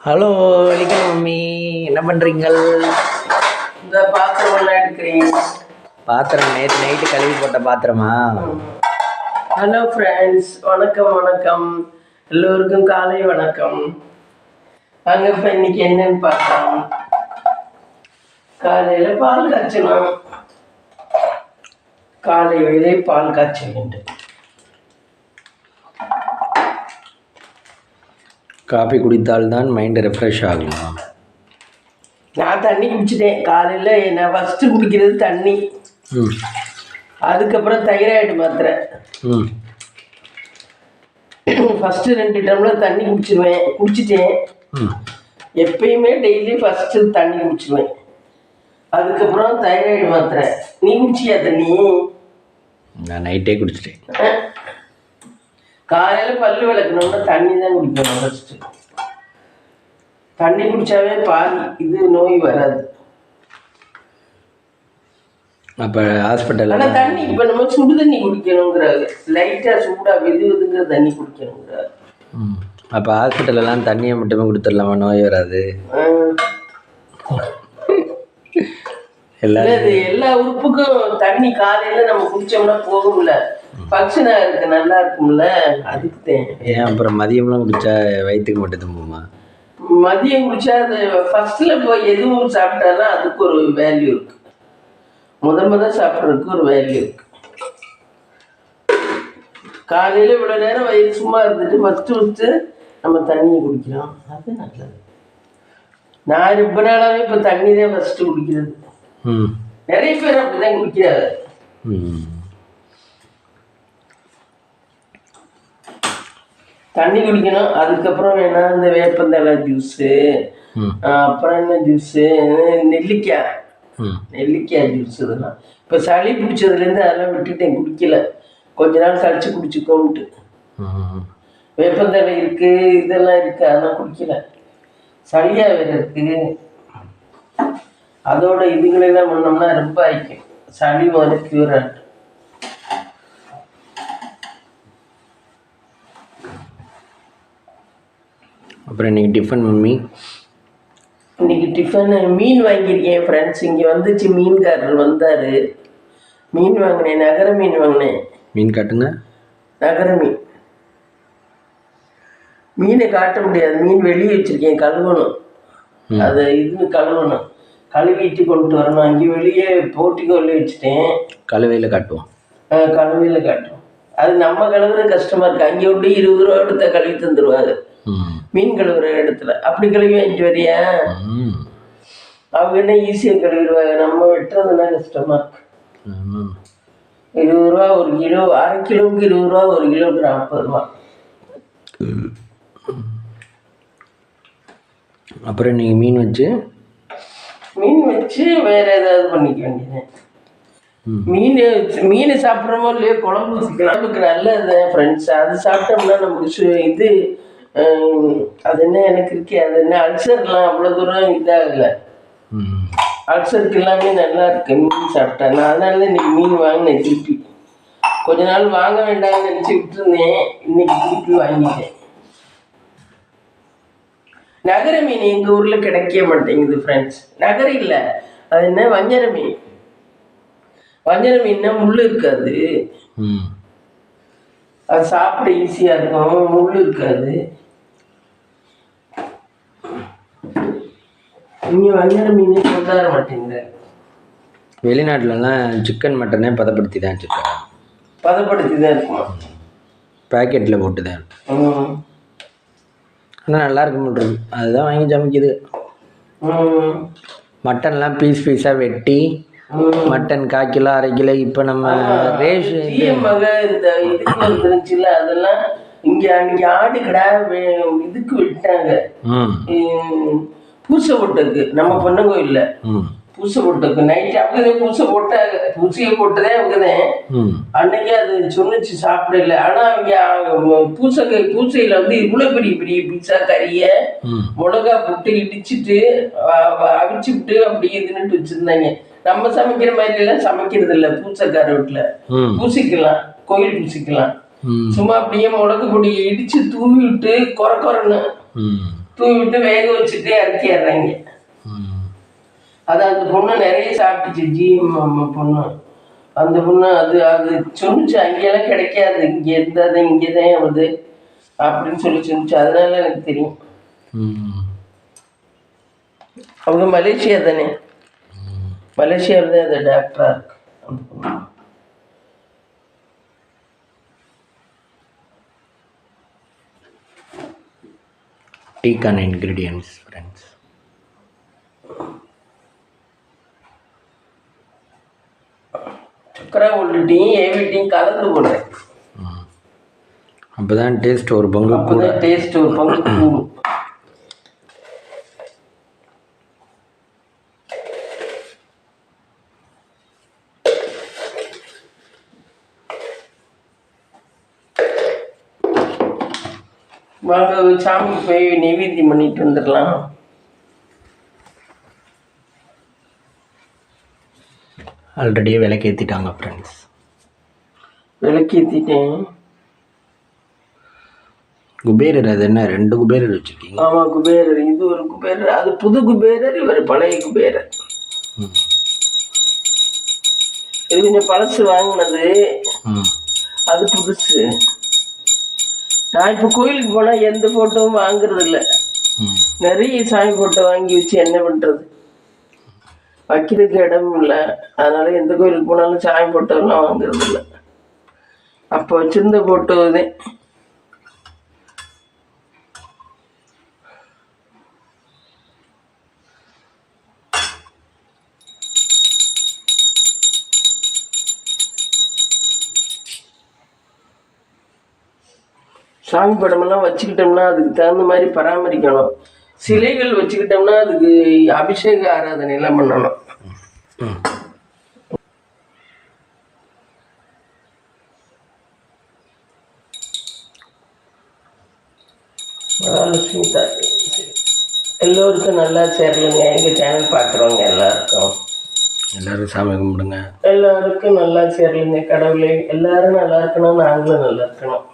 Hello வணக்கம் mummy, என்ன பண்ணுறீங்கள்? இந்த பாத்திரமெல்லாம் எடுக்கிறேன். பாத்திரம் நேற்று நைட்டு கழுவி போட்ட பாத்திரமா? ஹலோ ஃப்ரெண்ட்ஸ், வணக்கம் வணக்கம், எல்லோருக்கும் காலை வணக்கம். அங்கே இப்போ இன்னைக்கு என்னன்னு பார்த்தோம். காலையில் பால் காய்ச்சணும். காலை வேலை பால் காய்ச்ச வேண்டும். காஃபி குடித்தால்தான் மைண்டு ரெஃப்ரெஷ் ஆகுமா? நான் தண்ணி குடிச்சிட்டேன். காலையில் நான் ஃபஸ்ட்டு குடிக்கிறது தண்ணி. அதுக்கப்புறம் தைராய்டு மாத்திரை. ஃபஸ்ட்டு 2 டம்ளர் தண்ணி குடிச்சிட்டேன். எப்பயுமே டெய்லி ஃபஸ்ட்டு தண்ணி குடிச்சிடுவேன். அதுக்கப்புறம் தைராய்டு மாத்திரை. நீ குடிச்சியா தண்ணி? நான் நைட்டே குடிச்சிட்டேன். காலையில் பல்லு விளக்கணும்னா தண்ணி தான் குடிக்கணும். ஃபஸ்ட்டு தண்ணி குடித்தாவே பாதி இது நோய் வராது. அப்போ ஹாஸ்பிட்டல் ஆனால் தண்ணி இப்போ நம்ம சுடு தண்ணி குடிக்கணுங்கிறாங்க. லைட்டாக சூடாக வெதுங்கிற தண்ணி குடிக்கணுங்கிறாங்க. அப்போ ஹாஸ்பிட்டலெல்லாம் தண்ணியை மட்டுமே கொடுத்துடலாமா? நோய் வராது? எல்லா உறுப்புக்கும் தண்ணி காலையில் நம்ம குடித்தோம்னா போகும்ல, ஃபங்க்ஷனாக இருக்கு, நல்லா இருக்கும்ல, அதுக்கு தேவை. ஏன் அப்புறம் மதியம்லாம் குடித்தா வயிற்றுக்கு மட்டும் தும்புமா? மதியம் குடித்தா அது ஃபஸ்ட்டில் போய் எதுவும் சாப்பிட்டாலும் அதுக்கு ஒரு வேல்யூ இருக்குது. முதல் சாப்பிட்றதுக்கு ஒரு வேல்யூ இருக்குது. காலையில் இவ்வளோ நேரம் வயிறு சும்மா இருந்துட்டு ஃபஸ்ட்டு நம்ம தண்ணியை குடிக்கிறோம், அது நல்லது. நான் ரொம்ப நாளாகவே இப்போ தண்ணி தான் ஃபஸ்ட்டு குடிக்கிறது. நிறைய பேர் அப்படிதான் குடிக்கிறாங்க. தண்ணி குடிக்கணும். அதுக்கப்புறம் வேணா இந்த வேப்பந்தலை ஜூஸு, அப்புறம் என்ன ஜூஸு, நெல்லிக்காய் ஜூஸ். இதெல்லாம் இப்போ சளி பிடிச்சதுலேருந்து அதெல்லாம் விட்டுட்டேன், குடிக்கல. கொஞ்ச நாள் கழிச்சு குடிச்சுக்கோன்ட்டு. வேப்பந்தலை இருக்கு, இதெல்லாம் இருக்கு, அதெல்லாம் குடிக்கல. சளியா வேற இருக்கு. அதோட இதுகளெல்லாம் பண்ணோம்னா ரொம்ப ஆயிக்கும். சளி முதல்ல க்யூர் ஆகிட்டு. அப்புறம் இன்னைக்கு டிஃபன் மம்மி? இன்னைக்கு டிஃபன் மீன் வாங்கியிருக்கேன் ஃப்ரெண்ட்ஸ். இங்கே வந்துச்சு, மீன்காரர் வந்தார். மீன் வாங்கினேன், நகர மீன் வாங்கினேன். மீன் காட்டுங்க. நகர மீன். மீனை காட்ட முடியாது, மீன் வெளியே வச்சுருக்கேன், கழுவணும். அதை கழுவணும், கழுவிட்டு கொண்டு வரணும். அங்கே வெளியே போட்டிக்கோல்ல வச்சுட்டேன். கழுவையில் காட்டுவோம். கழுவையில் காட்டுவோம். அது நம்ம கழுவுற கஷ்டமாக இருக்குது. அங்கே விட்டு 20 ரூபா எடுத்த கழுவி தந்துடுவாங்க மீன் கழுவுற இடத்துல. அப்படி கழுவி வாங்கிட்டு வரியா? அவங்க என்ன ஈஸியாக கழுவிடுவாங்க, நம்ம வெட்டுறதுனா கஷ்டமா இருக்கு. 20 ரூபா ஒரு கிலோ, அரை கிலோவுக்கு 20 ரூபா, ஒரு கிலோவுக்கு 40 ரூபா. அப்புறம் நீங்கள் மீன் வச்சு வேற ஏதாவது பண்ணிக்க வேண்டியது. மீன் சாப்பிட்றோமோ இல்லையோ, குழம்பு வச்சுக்கலாம். நமக்கு நல்லது ஃப்ரெண்ட்ஸ். அது சாப்பிட்டோம்னா நமக்கு இது அது என்ன எனக்கு இருக்கே, அது என்ன அல்சர்லாம் அவ்வளோ தூரம் இதாகலை. அல்சருக்கு எல்லாமே நல்லா இருக்கு மீன் சாப்பிட்டா. நான் அதனால இன்னைக்கு மீன் வாங்கினேன். திருப்பி கொஞ்ச நாள் வாங்க வேண்டாம்னு நினச்சி விட்டுருந்தேன். இன்னைக்கு திருப்பி வாங்கிட்டேன். நகர மீன் எங்கள் ஊரில் கிடைக்க மாட்டேங்குது ஃப்ரெண்ட்ஸ். நகர இல்லை, அது என்ன வஞ்சர மீன். வஞ்சர மீன்னா முள் இருக்காது. அது சாப்பிட ஈஸியாக இருக்கும், முள் இருக்காது. இங்கே வஞ்சர மீன் கொண்டாட மாட்டேங்குது. வெளிநாட்டிலலாம் சிக்கன் மட்டனே பதப்படுத்தி தான் வச்சுருக்காங்க. பதப்படுத்தி தான் இருக்கும், பேக்கெட்டில் போட்டு தான். ஆனால் நல்லா இருக்க மாட்டேங்குது, அதுதான் வாங்கி சமைக்குது. மட்டன்லாம் பீஸாக வெட்டி, மட்டன் 1/4 கிலோ 1/2 கிலோ. இப்போ நம்ம ரேஷன் இந்த இதுக்கு வந்துருச்சுல, அதெல்லாம் இங்கே அன்னைக்கு ஆடு கடை இதுக்கு விட்டாங்க. பூசை போட்டதுக்கு நம்ம பொண்ணங்கோயில்ல பூசை போட்டதுக்கு நைட்டு அவங்கதான் பூசை போட்டாங்க. பூசையை போட்டதே அவங்கதான். அன்னைக்கு அது சொன்னிச்சு சாப்பிடல. ஆனா அவங்க பூசையில வந்து இவ்வளவு பெரிய பெரிய பீஸா கறிய மிளகா போட்டு இடிச்சிட்டு அவிச்சு விட்டு அப்படி இதுன்னு வச்சிருந்தாங்க. நம்ம சமைக்கிற மாதிரி எல்லாம் சமைக்கிறது இல்ல. பூசைக்கார வீட்டுல பூசிக்கலாம், கோயில் பூசிக்கலாம். சும்மா அப்படியே மிளகு பொடியை இடிச்சு தூவி விட்டு குறைன்னு தூவி விட்டு வேக வச்சுட்டு இறக்கிடுறாங்க. அது அந்த பொண்ணு நிறைய சாப்பிட்டுச்சு, ஜீவம் பொண்ணு. அந்த பொண்ணு அது அது சொன்னிச்சு, அங்கெல்லாம் கிடைக்காது, இங்கே இருந்தாது, இங்கே தான் வருது அப்படின்னு சொன்னிச்சு. அதனால எனக்கு தெரியும். அவங்க மலேசியா தானே, மலேசியாவில் தான் அது டாக்டராக இருக்கு அந்த பொண்ணு. டீக்கான இன்க்ரீடியன்ட்ஸ் ஃப்ரெண்ட்ஸ். சக்கரை கோல்டு டீயும் ஏவி டீயும் கலந்து போடுறேன். அப்போ தான் டேஸ்ட் ஒரு பங்கு கூட, டேஸ்ட் ஒரு பங்கு கூடும். வாங்க சாமிக்கு போய் நைவேத்தியம் பண்ணிட்டு வந்துடலாம். ஆல்ரெடியே விளக்கேற்றிட்டாங்க ஃப்ரெண்ட்ஸ். விளக்கேற்றிட்டேன். குபேரர் அது என்ன 2 குபேரர் வச்சுருக்கீங்க? ஆமாம், குபேரர். இது ஒரு குபேரர், அது புது குபேரர், இவர் பழைய குபேரர். இது கொஞ்சம் பழசு வாங்கினது, அது புதுசு. நான் இப்போ கோயிலுக்கு போனால் எந்த ஃபோட்டோவும் வாங்குறது இல்லை. நிறைய சாமி ஃபோட்டோ வாங்கி வச்சு என்ன பண்ணுறது, வைக்கிறதுக்கு இடம் இல்லை. அதனால எந்த கோயிலுக்கு போனாலும் சாமி ஃபோட்டோலாம் வாங்குறது இல்லை. அப்போ வச்சுருந்த ஃபோட்டோ தான். சாமி படமெல்லாம் வச்சுக்கிட்டோம்னா அதுக்கு தகுந்த மாதிரி பராமரிக்கணும். சிலைகள் வச்சுக்கிட்டோம்னா அதுக்கு அபிஷேக ஆராதனை எல்லாம் பண்ணணும். மகாலட்சுமி தாய் எல்லோருக்கும் நல்லா சேரலுங்க. எங்கள் சேனல் பார்க்குறவங்க எல்லாரும் சாமி கும்பிடுங்க. எல்லாருக்கும் நல்லா சேரலுங்க. கடவுளே எல்லாரும் நல்லா இருக்கணும், நாங்களும் நல்லா இருக்கணும்.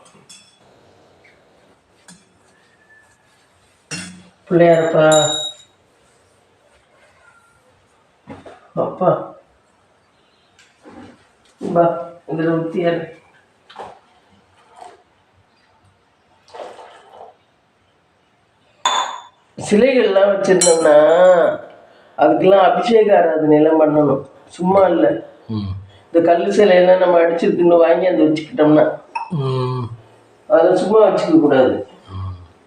பிள்ளையாரப்பா, அப்பா பா, இதில் ஊற்றியார். சிலைகள்லாம் வச்சிருந்தோம்னா அதுக்கெல்லாம் அபிஷேக ஆராதனை எல்லாம் பண்ணணும். சும்மா இல்லை, இந்த கல் சிலையெல்லாம் நம்ம அடிச்சுட்டு வாங்கி அதை வச்சுக்கிட்டோம்னா அதெல்லாம் சும்மா வச்சுக்க கூடாது.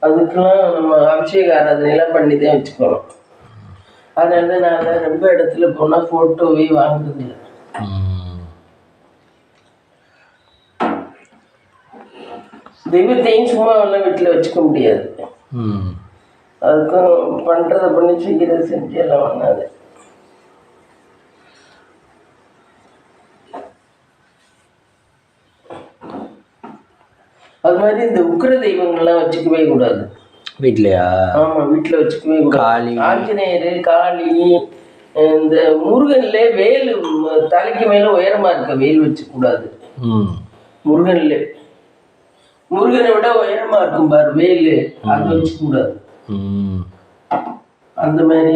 அதுக்கெல்லாம் நம்ம அபிஷேக ஆராதனைலாம் பண்ணி தான் வச்சுக்கணும். அதனால நான் ரொம்ப இடத்துல போனால் ஃபோட்டோவே வாங்குறது இல்லை. தெய்வத்தையும் சும்மா எல்லாம் வீட்டில் வச்சுக்க முடியாது. அதுக்கும் பண்ணுறதை பண்ணி செய்கிறத செஞ்சு எல்லாம் வாங்காது. அது மாதிரி இந்த உக்கிர தெய்வங்கள்லாம் வச்சுக்கவே கூடாது வீட்லையா? ஆமாம், வீட்டில் வச்சுக்கவே கூடாது. ஆஞ்சநேயர், காளி, இந்த முருகன்ல வேல் தலைக்கு மேலே உயரமாக இருக்க வேல் வச்சுக்கூடாது. முருகன்ல முருகனை விட உயரமாக இருக்கும் பாரு வேல், அது வச்சுக்கூடாது. அந்த மாதிரி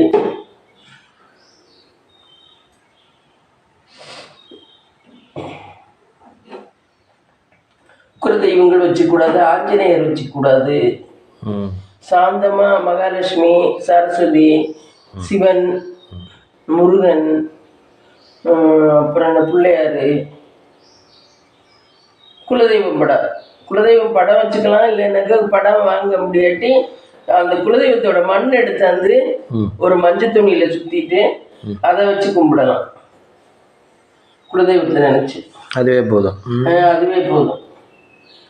உக்கிர தெய்வங்கள் வச்சுக்கூடாது. ஆஞ்சநேயர் வச்சுக்கூடாது. சாந்தமா மகாலட்சுமி, சரஸ்வதி, சிவன், முருகன், அப்புறம் என்ன பிள்ளையார், குலதெய்வம் படம். குலதெய்வம் படம் வச்சுக்கலாம். இல்லைன்னாக்கா படம் வாங்க முடியாட்டி அந்த குலதெய்வத்தோட மண் எடுத்தாந்து ஒரு மஞ்சள் துணியில சுத்திட்டு அதை வச்சு கும்பிடலாம். குலதெய்வத்தை நினைச்சு அதுவே போதும். அதுவே போதும்.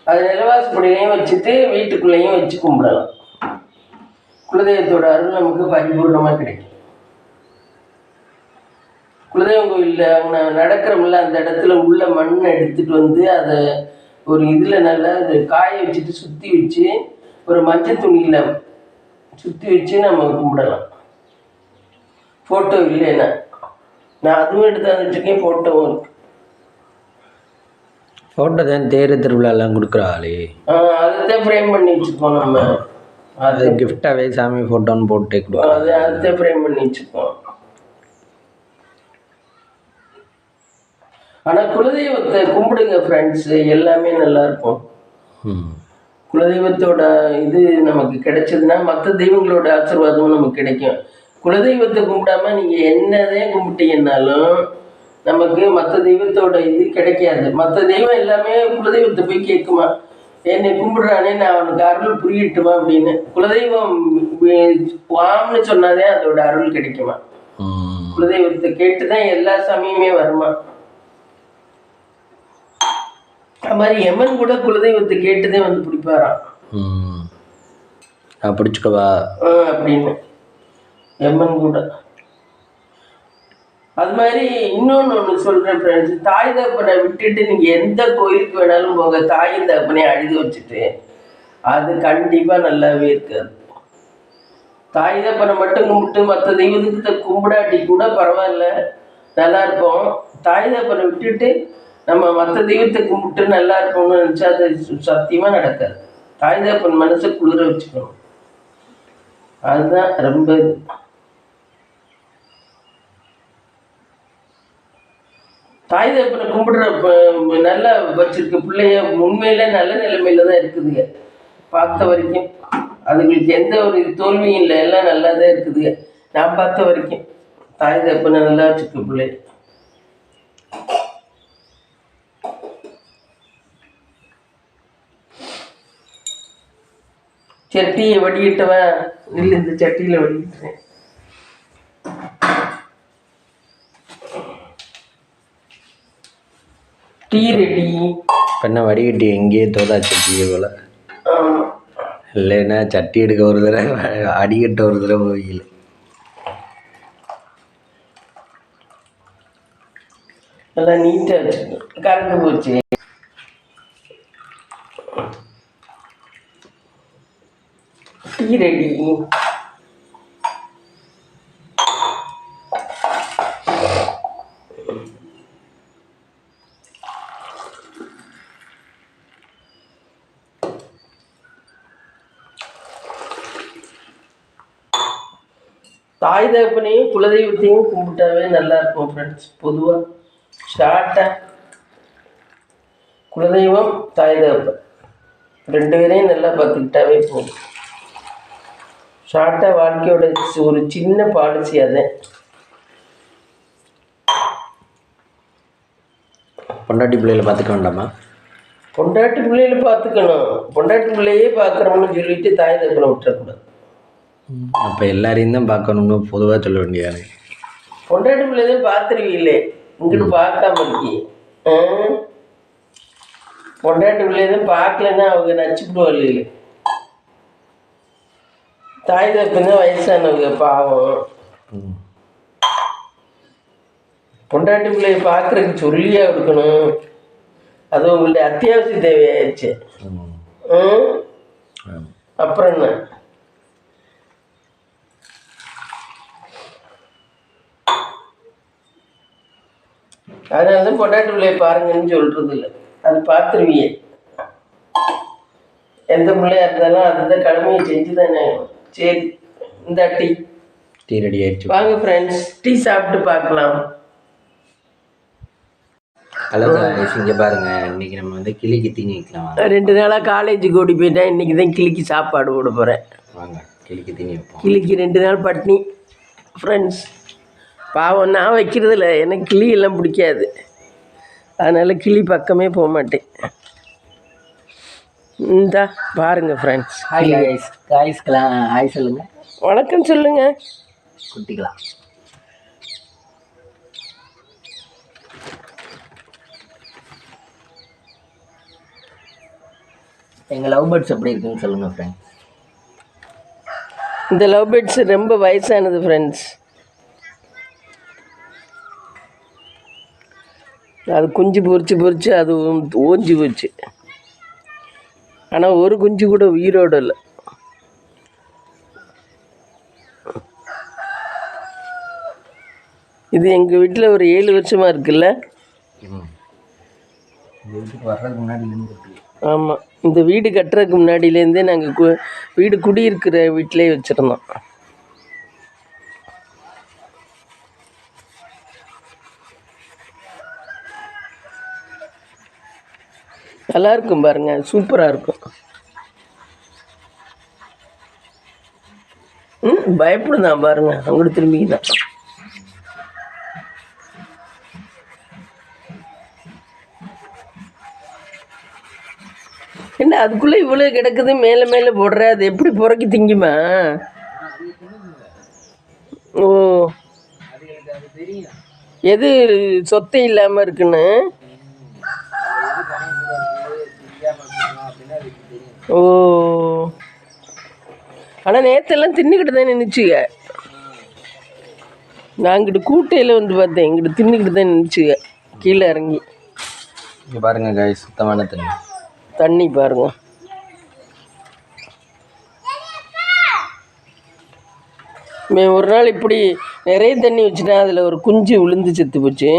அது நிலவாசப்படியிலையும் வச்சுட்டு வீட்டுக்குள்ளேயும் வச்சு கும்பிடலாம். குலதெய்வத்தோட அருள் நமக்கு பரிபூர்ணமாக கிடைக்கும். குலதெய்வம் கோயிலில் அங்கே நடக்கிறோம்ல, அந்த இடத்துல உள்ள மண்ணை எடுத்துட்டு வந்து அதை ஒரு இதில் நல்லா அது காய வச்சுட்டு சுற்றி வச்சு ஒரு மஞ்சள் துணியில் சுற்றி வச்சு நம்ம கும்பிடலாம். ஃபோட்டோ இல்லைன்னா நான் அதுவும் எடுத்து வந்துட்டுருக்கேன். ஃபோட்டோவும் இருக்கு. ஃபோட்டோ தான் தேர் திருவிழாலாம் கொடுக்குறாளே, அதை தான் ஃப்ரேம் பண்ணி வச்சுருக்கோம் நம்ம. அது கிஃப்டாகவே சாமி ஃபோட்டோன்னு போட்டு கொடுக்கும். அது அடுத்த ஃப்ரேம் பண்ணி வச்சுப்போம். ஆனால் குலதெய்வத்தை கும்பிடுங்க ஃப்ரெண்ட்ஸு, எல்லாமே நல்லாயிருக்கும். குலதெய்வத்தோட இது நமக்கு கிடைச்சதுன்னா மற்ற தெய்வங்களோட ஆசீர்வாதமும் நமக்கு கிடைக்கும். குலதெய்வத்தை கும்பிடாம நீங்கள் என்னதே கும்பிட்டீங்கன்னாலும் நமக்கு மற்ற தெய்வத்தோட இது கிடைக்காது. மற்ற தெய்வம் எல்லாமே குலதெய்வத்தை போய் கேட்குமா, என்னை கும்பிடுறானே நான் அவனுக்கு அருள் புரியட்டுமா அப்படின்னு. குலதெய்வம் வாம்னு சொன்னாதே அதோட அருள் கிடைக்குமா. குலதெய்வத்தை கேட்டுதான் எல்லா சமயமே வருமா. அது மாதிரி எமன் கூட குலதெய்வத்தை கேட்டுதே வந்து பிடிப்பாராம். பிடிச்சிக்கவா அப்படின்னு எமன் கூட. அது மாதிரி இன்னொன்று சொல்கிறேன் ஃப்ரெண்ட்ஸ், தாய் தகப்பனை விட்டுட்டு நீங்கள் எந்த கோயிலுக்கு வேணாலும் போங்க, தாயும் தகப்பனையும் அழுது வச்சுட்டு அது கண்டிப்பாக நல்லாவே இருக்காது. தாய் தகப்பனை மட்டும் கும்பிட்டு மற்ற தெய்வத்தை கும்பிடாட்டி கூட பரவாயில்ல, நல்லா இருப்போம். தாய் தகப்பனை விட்டுட்டு நம்ம மற்ற தெய்வத்தை கும்பிட்டு நல்லா இருப்போம்னு நினச்சா அது சத்தியமாக நடக்காது. தாய் தகப்பன் மனசை குளிர வச்சுக்கணும், அதுதான் ரொம்ப. தாய் தகப்பனை கும்பிடுற நல்லா வச்சிருக்க பிள்ளைய உண்மையில நல்ல நிலைமையில தான் இருக்குதுங்க. பார்த்த வரைக்கும் அதுங்களுக்கு எந்த ஒரு தோல்வியும் இல்லை, எல்லாம் நல்லா தான் இருக்குதுங்க. நான் பார்த்த வரைக்கும் தாய் தகப்பனை நல்லா வச்சிருக்க பிள்ளை. சட்டியை வடிகிட்டவன் இல்லை, இந்த சட்டியில் வடிகிட்டேன். Tea ready. பண்ண வடிகட்டி எங்கேயே தோதா சட்டி போல, இல்லைன்னா சட்டி எடுக்க ஒரு தடவை அடிக்கட்ட ஒரு தடவை வெயில். நல்லா நீட்டாக வச்சுக்கணும். கரண்டு போச்சு. Tea ready. தாய் தகப்பனையும் குலதெய்வத்தையும் கும்பிட்டாவே நல்லா இருக்கும் ஃப்ரெண்ட்ஸ். பொதுவாக ஷார்ட்டாக குலதெய்வம் தாய் தகப்பன் ரெண்டு பேரையும் நல்லா பார்த்துக்கிட்டாவே போதும். ஷார்ட்டாக வாழ்க்கையோட ஒரு சின்ன பாலிசி அதை. பொண்டாட்டி பிள்ளைகளை பார்த்துக்க வேண்டாமா? பொண்டாட்டி பிள்ளைகளை பார்த்துக்கணும். பொண்டாட்டி பிள்ளையே பார்க்குறோம்னு சொல்லிட்டு தாய் தகப்பனை விட்டுறக்கூடாது. அப்போ எல்லாரையும் தான் பார்க்கணும்னு பொதுவாக சொல்ல வேண்டியது. பொண்டாட்டி பிள்ளைதான் பார்த்துருவீங்களே, இங்கிட்டு பார்க்காம இருக்கீங்க. பொண்டாட்டி பிள்ளைதான் பார்க்கலன்னா அவங்க நச்சுப்பிடுவாள். தாய் தகப்பன் தான் வயசானவங்க பாவம். பொண்டாட்டி பிள்ளைய பார்க்குறதுக்கு சொல்லியா கொடுக்கணும், அது உங்களுடைய அத்தியாவசிய தேவையாயிடுச்சு. அப்புறம் என்ன? அதனால தான் பொண்டாட்டி பிள்ளைய பாருங்கன்னு சொல்றது இல்லை, அது பார்த்துருவியே. எந்த பிள்ளையா இருந்தாலும் அதுதான் கடமையை செஞ்சு தானே. சரி, இந்த டீ ரெடி ஆயிடுச்சு. வாங்க ஃப்ரெண்ட்ஸ், டீ சாப்பிட்டு பார்க்கலாம். ஹலோ காய்ஸ், இங்கே பாருங்கள், இன்றைக்கி நம்ம வந்து கிளிக்கு தீனி வைக்கலாம். 2 நாளாக காலேஜுக்கு ஓடி போயிட்டேன், இன்றைக்கி தான் கிளிக்கு சாப்பாடு போட போகிறேன். வாங்க கிளிக்கு தீனி வைப்போம். கிளிக்கு 2 நாள் பட்னி ஃப்ரெண்ட்ஸ். பாவம், நான் வைக்கிறதில்ல, எனக்கு கிளி எல்லாம் பிடிக்காது, அதனால் கிளி பக்கமே போக மாட்டேன். இந்தா பாருங்கள் ஃப்ரெண்ட்ஸ். Hi guys. காய்ஸ்க்கெலாம் ஹாய் சொல்லுங்கள். வணக்கம் சொல்லுங்கள் குட்டிக்கலாம். எங்கள் லவ் பேர்ட்ஸ் எப்படி இருக்குன்னு சொல்லுங்கள் ஃப்ரெண்ட்ஸ். இந்த லவ் பேர்ட்ஸ் ரொம்ப வயசானது ஃப்ரெண்ட்ஸ். அது குஞ்சு பொறிச்சு அது ஓஞ்சி போச்சு. ஆனால் ஒரு குஞ்சு கூட உயிரோடு இல்லை. இது எங்கள் வீட்டில் ஒரு 7 வருஷமாக இருக்குல்ல. வீட்டுக்கு வர்றதுக்கு முன்னாடி. ஆமாம், இந்த வீடு கட்டுறதுக்கு முன்னாடியிலேருந்தே நாங்கள் வீடு குடியிருக்கிற வீட்டிலே வச்சுருந்தோம். நல்லா இருக்கும் பாருங்க, சூப்பராக இருக்கும். பயப்படுதான் பாருங்க, அங்கிட்டு திரும்பிக்கிதான். என்ன அதுக்குள்ளே இவ்வளோ கிடக்குது, மேலே மேலே போடுற, அது எப்படி புறக்கி திங்குமா? ஓ, எது சொத்தை இல்லாமல் இருக்குன்னு. ஓ, ஆனால் நேற்றெல்லாம் தின்னுக்கிட்டு தான் நின்றுச்சுங்க. நான் இங்கிட்டு கூட்டையில் வந்து பார்த்தேன், இங்கிட்டு தின்னுக்கிட்டு தான் நின்றுச்சுங்க கீழே இறங்கி. இங்கே பாருங்க காய், சுத்தமான தண்ணி பாருங்க. ஒரு நாள் இப்படி நிறைய தண்ணி வச்சுட்டேன், அதில் ஒரு குஞ்சு விழுந்து செத்து போச்சு.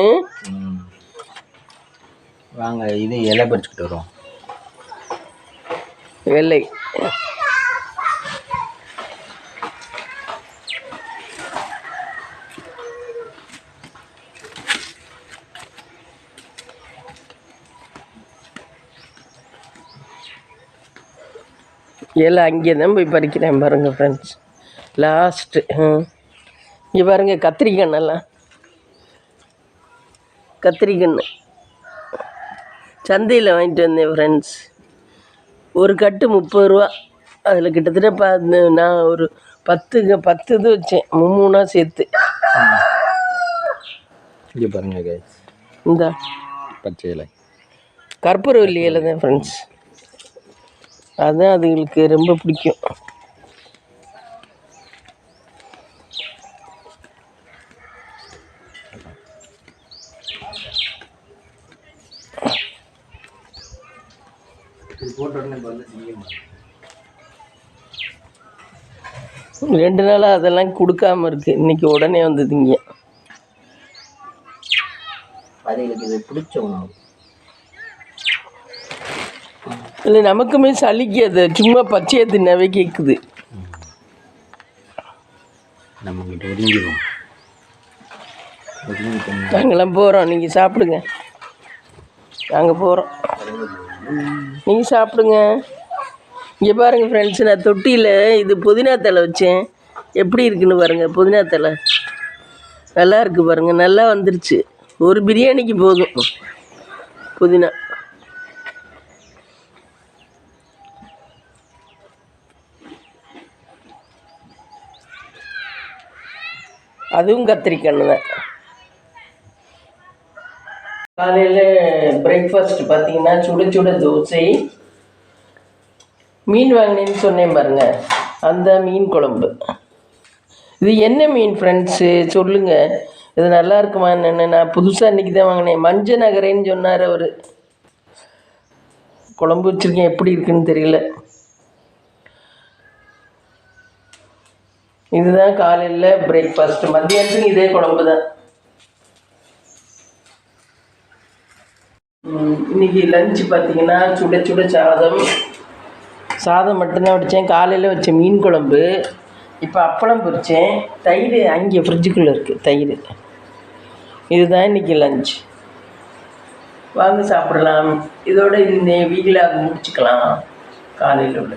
வாங்க இது இலை பறிச்சுக்கிட்டு வரும். இலை இலை அங்கே தான் போய் பறிக்கிறேன் பாருங்க ஃப்ரெண்ட்ஸ். லாஸ்ட்டு இங்கே பாருங்க, கத்திரிக்கண்ணெல்லாம் கத்திரிக்கண்ணு சந்தையில் வாங்கிட்டு வந்தேன் ஃப்ரெண்ட்ஸ். ஒரு கட்டு 30 ரூபா. அதில் கிட்டத்தட்ட நான் ஒரு 10 இது வச்சேன், 3 சேர்த்து. இங்கே பாருங்க காய், இந்த பச்சை இலை கற்பூரவல்லி இலை தான் ஃப்ரெண்ட்ஸ். அதுதான் அதுங்களுக்கு ரொம்ப பிடிக்கும். ரெண்டு நாளாக அதெல்லாம் கொடுக்காம இருக்கு, இன்னைக்கு உடனே வந்ததுங்க. அதுங்களுக்கு இது பிடிச்ச உணவு இல்லை, நமக்குமே சளிக்கு அது சும்மா பச்சையை தின்னவே கேட்குது. நம்மகிட்ட ஒதுங்கிடும். நாங்களாம் போகிறோம், நீங்கள் சாப்பிடுங்க. நாங்கள் போகிறோம், நீங்கள் சாப்பிடுங்க. இங்கே பாருங்கள் ஃப்ரெண்ட்ஸ், நான் தொட்டியில் இது புதினா தழை வச்சேன், எப்படி இருக்குன்னு பாருங்கள். புதினா தழை நல்லா இருக்குது பாருங்கள், நல்லா வந்துருச்சு. ஒரு பிரியாணிக்கு போதும் புதினா. அதுவும் கத்திரிக்கண்ணு தான். காலையில் பிரேக்ஃபாஸ்ட் பார்த்தீங்கன்னா சுட சுட தோசை, மீன் வாங்கினேன்னு சொன்னேன் பாருங்க, அந்த மீன் குழம்பு. இது என்ன மீன் ஃப்ரெண்ட்ஸு சொல்லுங்கள், இது நல்லா இருக்குமா என்னென்னு. நான் புதுசாக இன்றைக்கி தான் வாங்கினேன், மஞ்ச நகரேன்னு சொன்னார் அவர். குழம்பு வச்சுருக்கேன், எப்படி இருக்குன்னு தெரியல. இதுதான் காலையில் பிரேக்ஃபாஸ்ட்டு. மத்தியானத்துக்கு இதே குழம்பு தான். இன்றைக்கி லஞ்சு பார்த்திங்கன்னா சுட சுட சாதம் மட்டும்தான் வடித்தேன். காலையில் வச்ச மீன் குழம்பு, இப்போ அப்பளம் பொரித்தேன், தயிர் அங்கே ஃப்ரிட்ஜுக்குள்ளே இருக்குது தயிர். இதுதான் இன்றைக்கி லஞ்ச். வாங்க சாப்பிடலாம். இதோட இந்த வீட்டில் முடிச்சுக்கலாம் காலையில் உள்ள.